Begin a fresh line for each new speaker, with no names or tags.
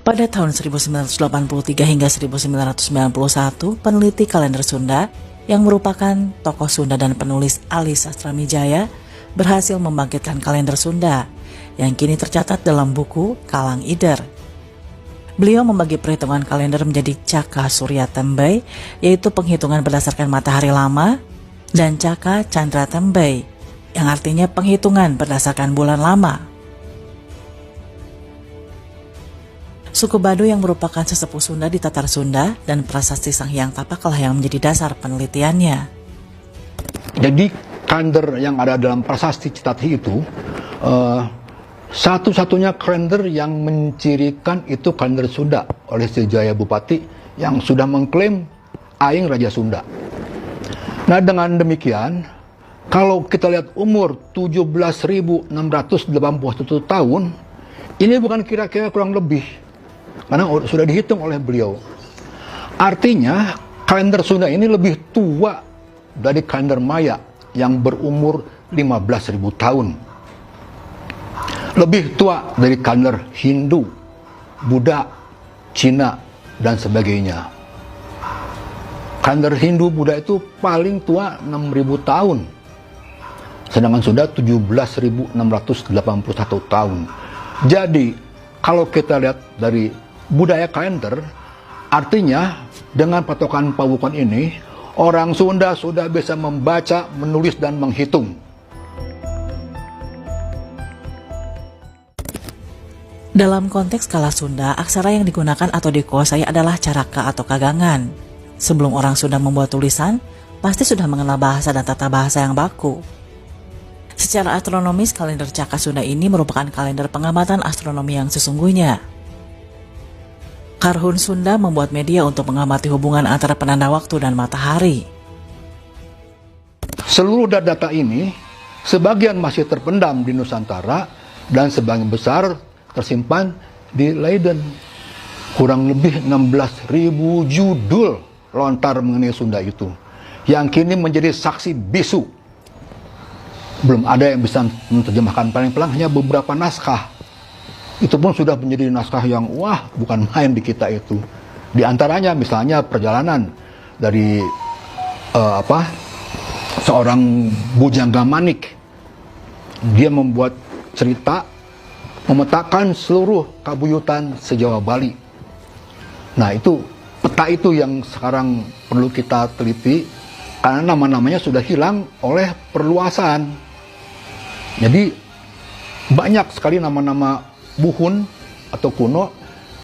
Pada tahun 1983 hingga 1991, peneliti kalender Sunda yang merupakan tokoh Sunda dan penulis Ali Sastramijaya berhasil membangkitkan kalender Sunda yang kini tercatat dalam buku Kalang Ider. Beliau membagi perhitungan kalender menjadi Caka Surya Tembei, yaitu penghitungan berdasarkan matahari lama, dan Caka Candra Tembei, yang artinya penghitungan berdasarkan bulan lama. Suku Baduy yang merupakan sesepuh Sunda di Tatar Sunda dan prasasti Sang Hyang Tapaklah yang menjadi dasar penelitiannya.
Jadi kalender yang ada dalam prasasti Citati itu satu-satunya kalender yang mencirikan itu kalender Sunda oleh Sejaya Bupati yang sudah mengklaim Aing Raja Sunda. Nah, dengan demikian, kalau kita lihat umur 17.681 tahun, ini bukan kira-kira kurang lebih, karena sudah dihitung oleh beliau. Artinya, kalender Sunda ini lebih tua dari kalender Maya yang berumur 15.000 tahun. Lebih tua dari kalender Hindu, Buddha, Cina, dan sebagainya. Kalender Hindu, Buddha itu paling tua 6.000 tahun. Sedangkan Sunda 17.681 tahun. Jadi, kalau kita lihat dari budaya kalender, artinya dengan patokan pawukan ini, orang Sunda sudah bisa membaca, menulis, dan menghitung.
Dalam konteks skala Sunda, aksara yang digunakan atau dikuasai adalah caraka atau kagangan. Sebelum orang Sunda membuat tulisan, pasti sudah mengenal bahasa dan tata bahasa yang baku. Secara astronomis, kalender Caka Sunda ini merupakan kalender pengamatan astronomi yang sesungguhnya. Karhun Sunda membuat media untuk mengamati hubungan antara penanda waktu dan matahari.
Seluruh data ini, sebagian masih terpendam di Nusantara dan sebagian besar tersimpan di Leiden. Kurang lebih 16.000 judul lontar mengenai Sunda itu, yang kini menjadi saksi bisu. Belum ada yang bisa menerjemahkan, paling-paling hanya beberapa naskah. Itu pun sudah menjadi naskah yang wah, bukan main di kita itu. Di antaranya misalnya perjalanan dari seorang Bujangga Manik. Dia membuat cerita memetakan seluruh kabuyutan se-Jawa Bali. Nah, itu peta itu yang sekarang perlu kita teliti, karena nama-namanya sudah hilang oleh perluasan. Jadi banyak sekali nama-nama buhun atau kuno